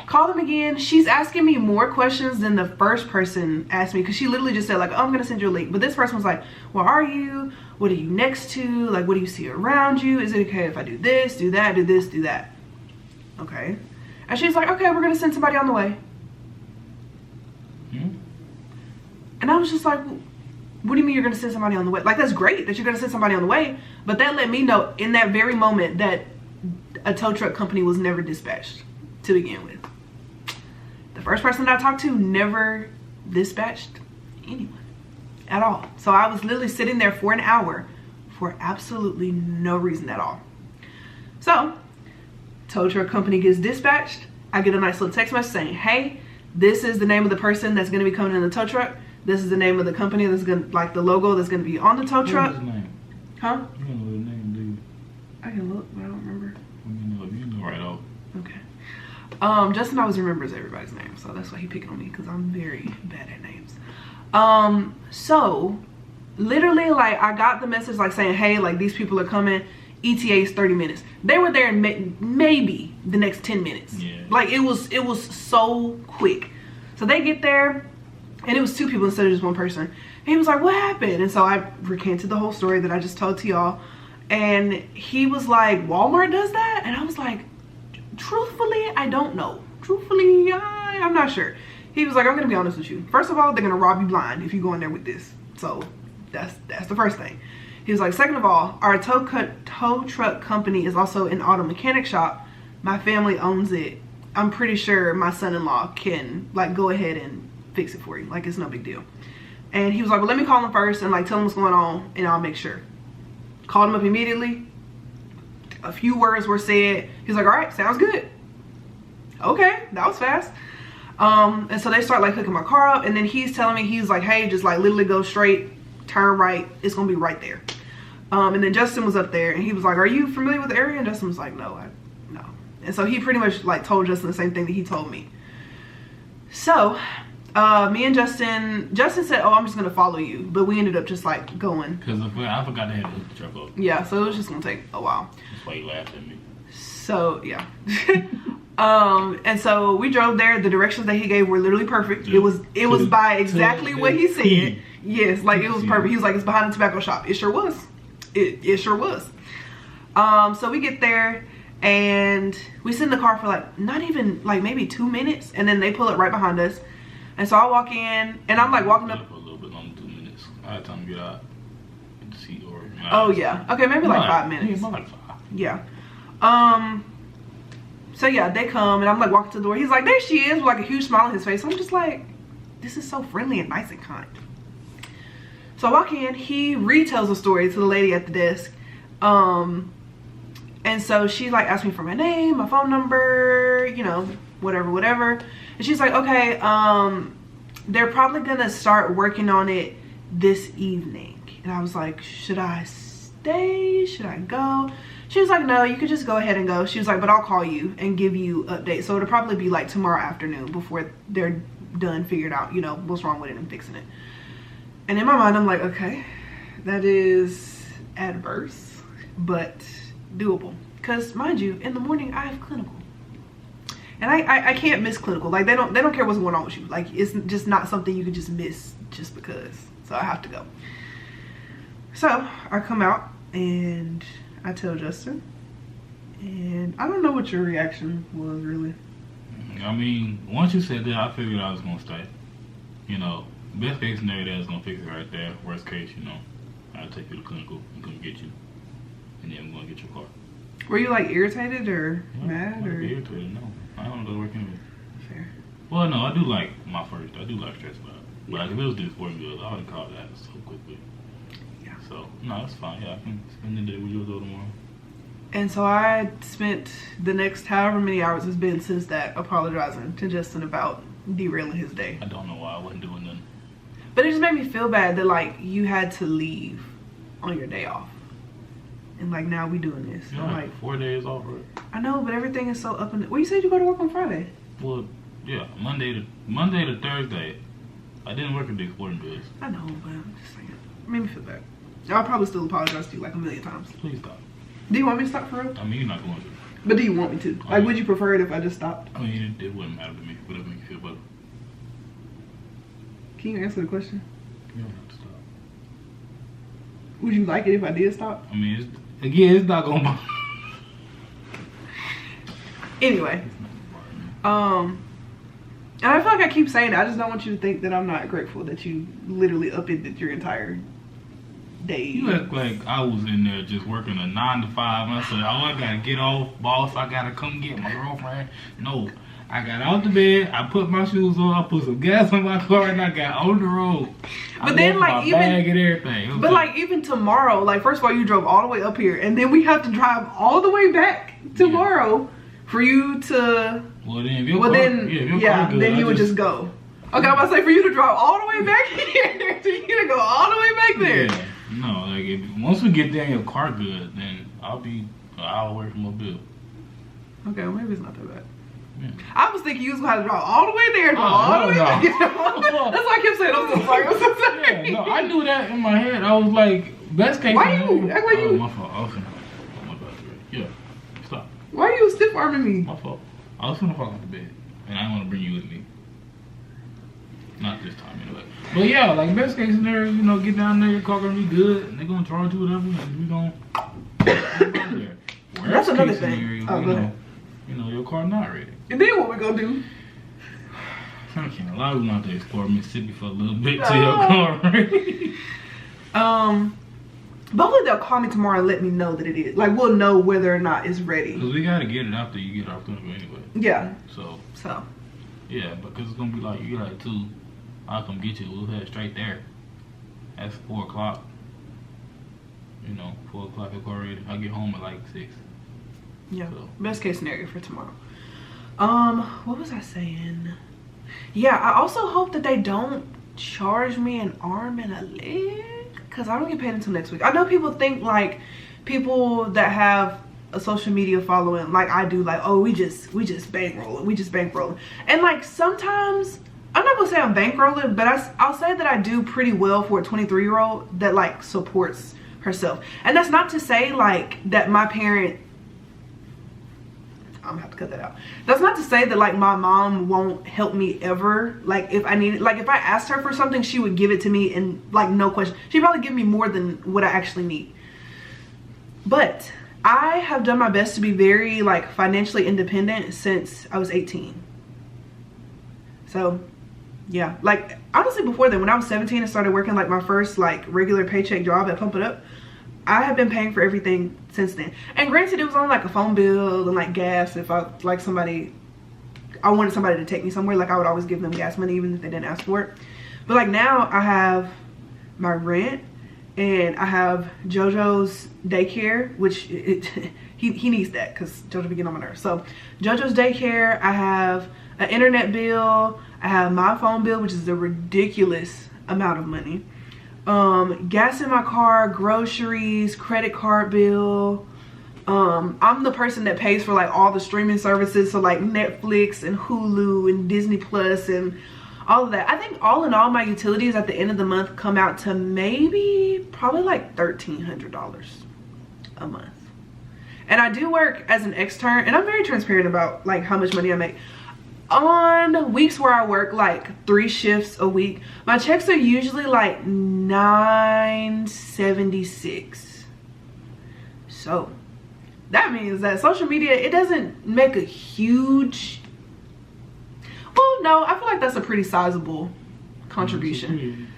Call them again. She's asking me more questions than the first person asked me, because she literally just said like, oh, I'm gonna send you a link. But this person was like, where are you? What are you next to? Like, what do you see around you? Is it okay if I do this, do that, do this, do that? Okay. And she's like, okay, we're gonna send somebody on the way. And I was just like, what do you mean you're gonna send somebody on the way? Like, that's great that you're gonna send somebody on the way, but that let me know in that very moment that a tow truck company was never dispatched to begin with. The first person that I talked to never dispatched anyone at all. So I was literally sitting there for an hour for absolutely no reason at all. So, tow truck company gets dispatched. I get a nice little text message saying, hey, this is the name of the person that's gonna be coming in the tow truck. This is the name of the company that's gonna, like the logo that's gonna be on the tow truck. What's his name? Huh? You don't know his name, do you? I can look, but I don't remember. You know right off. Okay. Justin always remembers everybody's name, so that's why he picking on me, because I'm very bad at names. So literally, like, I got the message like saying, hey, like, these people are coming. ETA is 30 minutes. They were there in maybe the next 10 minutes. Yeah. Like, it was so quick. So they get there, and it was 2 people instead of just 1 person. And he was like, what happened? And so I recanted the whole story that I just told to y'all. And he was like, Walmart does that? And I was like, truthfully, I don't know. Truthfully, I'm not sure. He was like, I'm gonna be honest with you. First of all, they're gonna rob you blind if you go in there with this. So that's the first thing. He was like, second of all, our tow truck company is also an auto mechanic shop. My family owns it. I'm pretty sure my son-in-law can, like, go ahead and fix it for you. Like, it's no big deal. And he was like, well, let me call him first and, like, tell him what's going on, and I'll make sure. Called him up immediately. A few words were said. He was like, all right, sounds good. Okay, that was fast. And so they start, like, hooking my car up, and then he's telling me, he's like, hey, just, like, literally go straight, turn right, it's gonna be right there. And then Justin was up there, and he was like, are you familiar with the area? And Justin was like, no. And so he pretty much, like, told Justin the same thing that he told me. So me and Justin said, oh, I'm just gonna follow you, but we ended up just, like, going, because I forgot they had to hook the truck up. yeah, so it was just gonna take a while. That's why he laughed at me. So yeah. And so we drove there. The directions that he gave were literally perfect. It was by exactly what he said. Yes, like, it was perfect. He was like, it's behind the tobacco shop. It sure was. It sure was. So we get there, and we sit in the car for, like, not even, like, maybe 2 minutes, and then they pull it right behind us. And so I walk in, and I'm like walking up for a little bit longer, 2 minutes. I had time to get out and see or. Oh yeah. Okay, maybe like 5 minutes. Yeah, like 5. Yeah. So yeah, they come, and I'm like walking to the door. He's like, there she is, with, like, a huge smile on his face. I'm just like, this is so friendly and nice and kind. So I walk in, he retells the story to the lady at the desk. And so she, like, asked me for my name, my phone number, you know, whatever. And she's like, okay, they're probably gonna start working on it this evening. And I was like, should I stay? Should I go? She was like, no, you could just go ahead and go. She was like, but I'll call you and give you updates. So it'll probably be like tomorrow afternoon before they're done, figured out, you know, what's wrong with it and fixing it. And in my mind, I'm like, okay, that is adverse, but doable. Because mind you, in the morning I have clinical. And I can't miss clinical. Like, they don't care what's going on with you. Like, it's just not something you can just miss just because. So I have to go. So I come out and I tell Justin, and I don't know what your reaction was, really. I mean, once you said that, I figured I was gonna stay. You know, best case scenario, that's gonna fix it right there. Worst case, you know, I'll take you to clinical and come get you, and then I'm gonna get your car. Were you, like, irritated or mad? I'm or irritated, no. I don't go working with. Fair. Well, no, I do like my first. I do like stress about it. But like, if it was this sporting goods, I would call that so quickly. Yeah. So no, it's fine. Yeah, I can spend the day with you tomorrow. And so I spent the next however many hours it's been since that apologizing to Justin about derailing his day. I don't know why I wasn't doing nothing. But it just made me feel bad that, like, you had to leave on your day off. And, like, now we doing this. You I'm know, like, 4 days off, right? I know, but everything is so up in the... Well, you said you go to work on Friday. Well, yeah, Monday to Thursday. I didn't work at the sporting goods. I know, but I'm just saying. It made me feel bad. I'll probably still apologize to you, like, a million times. Please stop. Do you want me to stop for real? I mean, you're not going to. But do you want me to? Like, would you prefer it if I just stopped? I mean, it wouldn't matter to me. Whatever makes you feel better. Can you answer the question? You don't have to stop. Would you like it if I did stop? I mean, it's not going to... Anyway. And I feel like I keep saying it. I just don't want you to think that I'm not grateful that you literally upended your entire day. You act like I was in there just working a 9 to 5. And I said, oh, I gotta get off, boss. I gotta come get my girlfriend. No. I got out the bed, I put my shoes on, I put some gas in my car, and I got on the road. But then, like, my bag and everything. But like, even tomorrow, like, first of all, you drove all the way up here, and then we have to drive all the way back tomorrow for you to. Well, then, if your car, good, then you would just go. Okay, I'm about to say for you to drive all the way back here, so you to go all the way back there. Yeah, no, like once we get there and your car good, then I'll be an hour away from Mobile. Okay, well, maybe it's not that bad. Yeah. I was thinking you was going to drive all the way there, all the way back. That's why I kept saying I'm so sorry. Yeah, no, I knew that in my head. I was like, best case. Why you? Act like you. My fault. I was gonna. My bad. Yeah, stop. Why are you stiff arming me? My fault. I was gonna fall off the bed, and I didn't want to bring you with me. Not this time, anyway. But yeah, like best case scenario, you know, get down there, your car gonna be good, and they're gonna charge you whatever, and we gonna go there. That's another thing. Scenario, you know, your car not ready. And then what we gonna do? I can't lie. We want to explore Mississippi for a little bit till your car ready. But hopefully they'll call me tomorrow and let me know that it is. Like, we'll know whether or not it's ready. Because we got to get it after you get off clinical anyway. Yeah. So. Yeah, because it's going to be like, you get like 2. I'll come get you. We'll head straight there. That's 4 o'clock. You know, 4 o'clock your car ready. I'll get home at like 6. Yeah. So. Best case scenario for tomorrow. What was I saying? Yeah, I also hope that they don't charge me an arm and a leg, because I don't get paid until next week. I know people think like people that have a social media following like I do, like, oh, we just bankrolling. And like sometimes, I'm not gonna say I'm bankrolling, but I'll say that I do pretty well for a 23-year-old that like supports herself. And that's not to say like that my parent, I'm gonna have to cut that out. That's not to say that like my mom won't help me ever. Like if I need, like if I asked her for something, she would give it to me and like no question. She'd probably give me more than what I actually need. But I have done my best to be very like financially independent since I was 18. So yeah, like honestly before then, when I was 17 and started working like my first like regular paycheck job at Pump It Up, I have been paying for everything since then. And granted, it was on like a phone bill and like gas. If I like I wanted somebody to take me somewhere, like I would always give them gas money even if they didn't ask for it. But like now I have my rent and I have JoJo's daycare, which he needs that because JoJo be getting on my nerves. So JoJo's daycare, I have an internet bill, I have my phone bill, which is a ridiculous amount of money. Gas in my car, groceries, credit card bill. I'm the person that pays for like all the streaming services, so like Netflix and Hulu and Disney Plus and all of that. I think all in all my utilities at the end of the month come out to probably like $1,300 a month. And I do work as an extern, and I'm very transparent about like how much money I make. On weeks where I work like 3 shifts a week, my checks are usually like $9.76. So that means that social media, it doesn't make a huge, well, no, I feel like that's a pretty sizable contribution.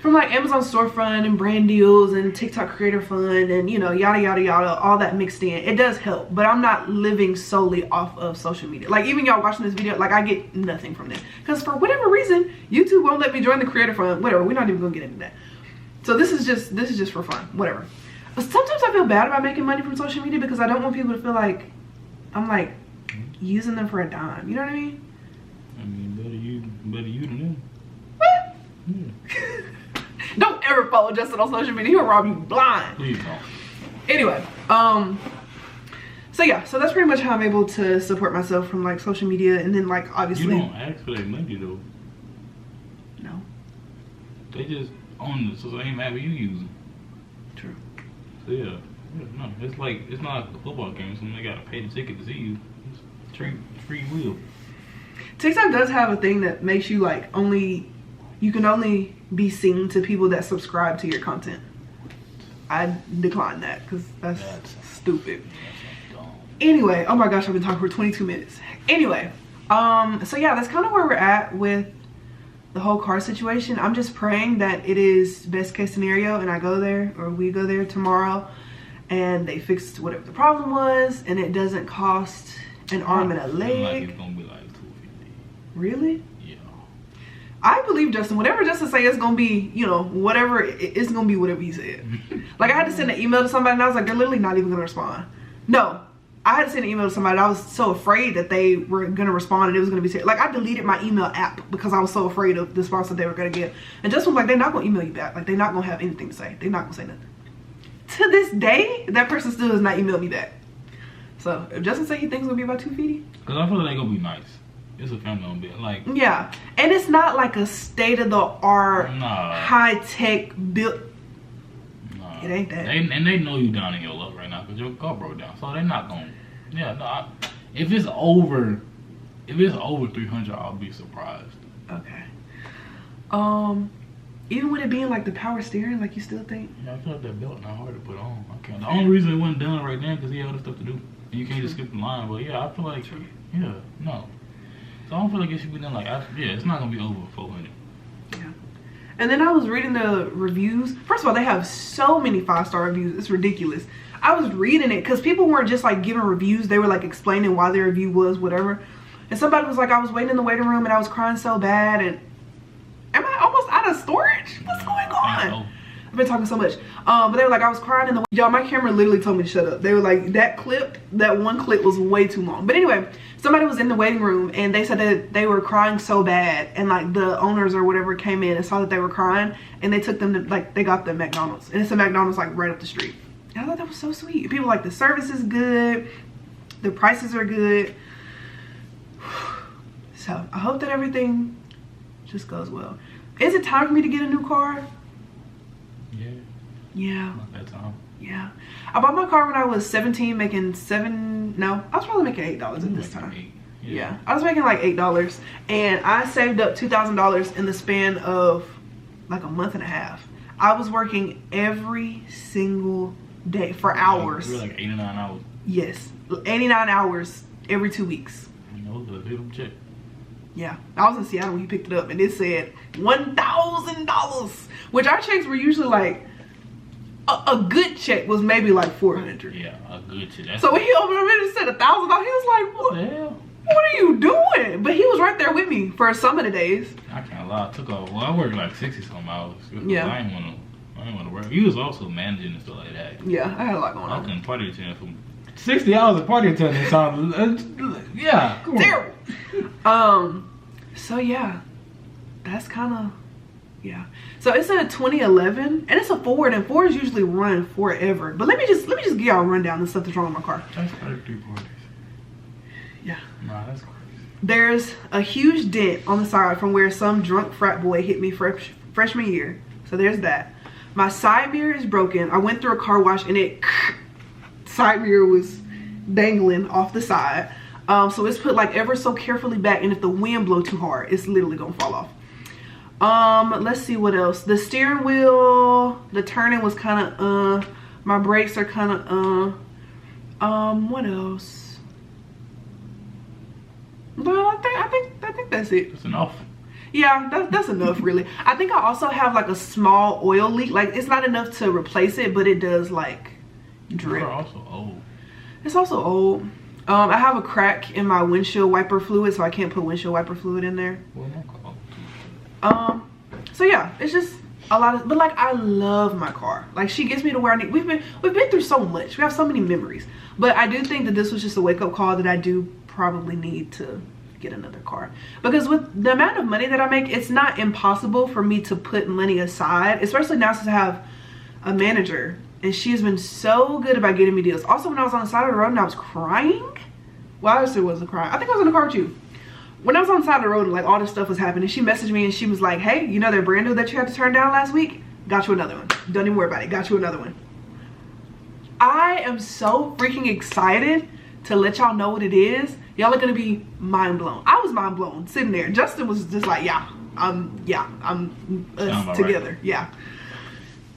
From like Amazon storefront and brand deals and TikTok creator fund and, you know, yada yada yada, all that mixed in, it does help. But I'm not living solely off of social media. Like even y'all watching this video, like I get nothing from that, because for whatever reason YouTube won't let me join the creator fund. Whatever, we're not even gonna get into that. So this is just for fun, whatever. But sometimes I feel bad about making money from social media because I don't want people to feel like I'm like using them for a dime. You know what I mean? I mean, better you than them. What? Yeah. Don't ever follow Justin on social media. He'll rob you blind. Please don't. Anyway, so yeah, so that's pretty much how I'm able to support myself from like social media, and then like obviously. You don't ask for that money though. No. They just own the same app you using. True. So yeah, no, it's like it's not like a football game. So they gotta pay the ticket to see you. It's free will. TikTok does have a thing that makes you like you can only be seen to people that subscribe to your content. I decline that because that's stupid. That's dumb. Anyway, oh my gosh, I've been talking for 22 minutes. Anyway, So yeah, that's kind of where we're at with the whole car situation. I'm just praying that it is best case scenario and I go there, or we go there tomorrow, and they fixed whatever the problem was, and it doesn't cost an arm and a leg. Like it's gonna be like $250. Really? Yeah. I believe Justin. Whatever Justin say, it's gonna be, you know, whatever. It's gonna be whatever he said. Like I had to send an email to somebody, and I was like, they're literally not even gonna respond. No, I had to send an email to somebody. I was so afraid that they were gonna respond and it was gonna be like, I deleted my email app because I was so afraid of the response that they were gonna get. And Justin was like, they're not gonna email you back. Like they're not gonna have anything to say. They're not gonna say nothing. To this day, that person still has not emailed me back. So if Justin say he thinks it's gonna be about $250, cause I feel like they gonna be nice. It's a family on bit, like yeah, and it's not like a state of the art, high tech built. Nah, it ain't that. They know you down in your luck right now because your car broke down, so they're not gonna. Yeah, no. If it's over 300, I'll be surprised. Okay. Even with it being like the power steering, like you still think? Yeah, I feel like that belt not hard to put on. I can't. The only reason it wasn't done right now because he had other stuff to do, and you can't just skip the line. But yeah, I feel like yeah, no. So I don't feel like it should be done like yeah, it's not gonna be over 400. Yeah. And then I was reading the reviews. First of all, they have so many 5-star reviews. It's ridiculous. I was reading it because people weren't just like giving reviews. They were like explaining why their review was whatever. And somebody was like, I was waiting in the waiting room and I was crying so bad. And am I almost out of storage? What's going on? I've been talking so much. But they were like, I was crying in the, y'all, my camera literally told me to shut up. They were like, that one clip was way too long. But anyway, somebody was in the waiting room and they said that they were crying so bad, and like the owners or whatever came in and saw that they were crying, and they took them to, like, they got them McDonald's, and it's a McDonald's like right up the street. And I thought that was so sweet. People like the service is good, the prices are good. So I hope that everything just goes well. Is it time for me to get a new car? Yeah. Not that time. Yeah. I bought my car when I was 17, making I was probably making $8 at this time. Yeah. I was making like $8, and I saved up $2,000 in the span of like a month and a half. I was working every single day for hours. You were like 89 hours. Yes. 89 hours every 2 weeks. You know, the little check. Yeah. I was in Seattle when he picked it up, and it said $1,000, which our checks were usually like, a good check was maybe like $400. Yeah, a good check. So when he opened it and said $1,000, he was like, "What the hell? What are you doing?" But he was right there with me for some of the days. I can't lie. I took off. Well, I worked like 60-some hours. Yeah. I didn't want to work. He was also managing and stuff like that. Yeah, I had a lot going on. I couldn't party attendant for 60 hours of party attendant sounds. Yeah. Terrible. So yeah, that's kind of. Yeah, so it's a 2011 and it's a Ford, and Fords usually run forever. But let me just give y'all a rundown of stuff that's wrong with my car. That's 33 parties. Yeah. Nah, that's crazy. There's a huge dent on the side from where some drunk frat boy hit me freshman year. So there's that. My side mirror is broken. I went through a car wash and it side mirror was dangling off the side. So it's put like ever so carefully back, and if the wind blow too hard, it's literally gonna fall off. Let's see what else. The steering wheel, the turning was kind of my brakes are kind of what else? Well, I think that's it. That's enough. Yeah, that's enough really. I think I also have like a small oil leak. Like it's not enough to replace it, but it does like drip. You're also old. It's also old. I have a crack in my windshield wiper fluid, so I can't put windshield wiper fluid in there. Well, no. So yeah, it's just a lot of, but like I love my car. Like she gets me to where I need. We've been through so much. We have so many memories. But I do think that this was just a wake up call that I do probably need to get another car, because with the amount of money that I make, it's not impossible for me to put money aside, especially now since I have a manager, and she has been so good about getting me deals. Also, when I was on the side of the road and I was crying, well, I still wasn't crying. I think I was in the car with you. When I was on the side of the road and like all this stuff was happening, she messaged me and she was like, "Hey, you know that brand new that you had to turn down last week? Got you another one. Don't even worry about it. Got you another one." I am so freaking excited to let y'all know what it is. Y'all are gonna be mind blown. I was mind blown sitting there. Justin was just like, I'm us together. Right. Yeah.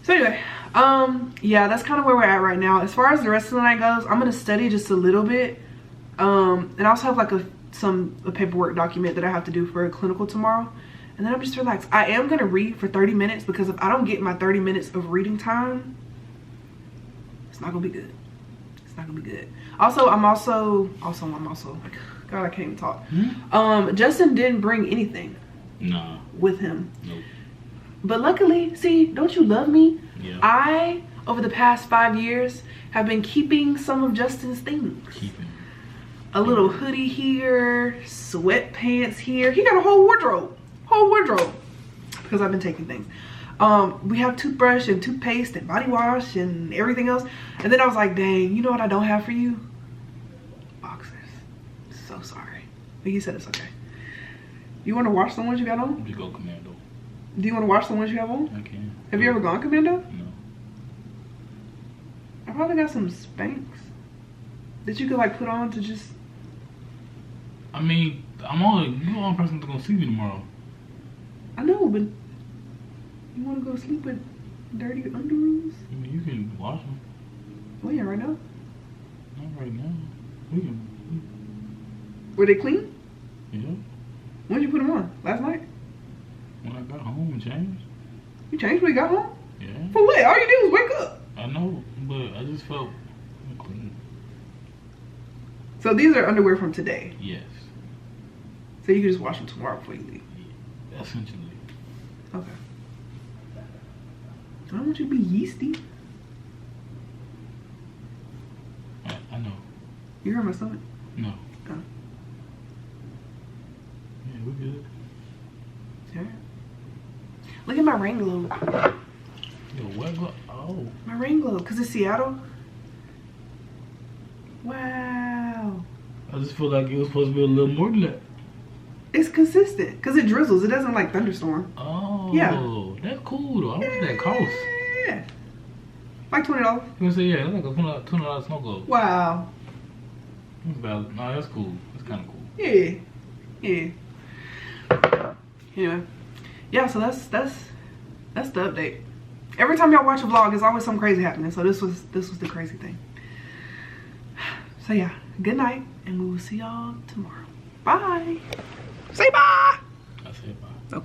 So anyway, yeah, that's kind of where we're at right now. As far as the rest of the night goes, I'm gonna study just a little bit. And I also have like a paperwork document that I have to do for a clinical tomorrow. And then I'm just relaxed. I am going to read for 30 minutes because if I don't get my 30 minutes of reading time, it's not going to be good. It's not going to be good. Also, I'm also like, God, I can't even talk. Justin didn't bring anything with him. Nope. But luckily, see, don't you love me? Yeah. I, over the past 5 years, have been keeping some of Justin's things. A little hoodie here, sweatpants here. He got a whole wardrobe. Because I've been taking things. We have toothbrush and toothpaste and body wash and everything else. And then I was like, dang, you know what I don't have for you? Boxers. So sorry. But he said it's okay. You want to wash the ones you got on? You go commando. Do you want to wash the ones you have on? I can. Have you ever gone commando? No. I probably got some Spanx that you could like put on to just... I mean, you're the only person that's gonna see me tomorrow. I know, but you want to go to sleep with dirty underoos? I mean, you can wash them. Oh yeah, right now? Not right now. We can. Were they clean? Yeah. When did you put them on? Last night? When I got home and changed. You changed when you got home? Yeah. For what? All you did was wake up. I know, but I just felt clean. So these are underwear from today? Yes. So you can just wash them tomorrow before you leave? Yeah, essentially. Okay. I don't want you to be yeasty. I know. You hurt my stomach? No. Oh. Yeah, we're good. Yeah. Look at my rain globe. Yo, what? Oh. My rain globe, because it's Seattle. Wow. I just feel like it was supposed to be a little more than that. It's consistent, because it drizzles. It doesn't like thunderstorm. Oh. Yeah. That's cool though. How much that cost? Yeah. Like $20. You gonna say, yeah, that's like a $20 snow globe. Wow. That's about, no, that's cool. That's kind of cool. Yeah. Yeah. Anyway. Yeah, so that's the update. Every time y'all watch a vlog, there's always something crazy happening. So this was the crazy thing. So yeah, good night, and we will see y'all tomorrow. Bye. Say bye. I said bye. Okay.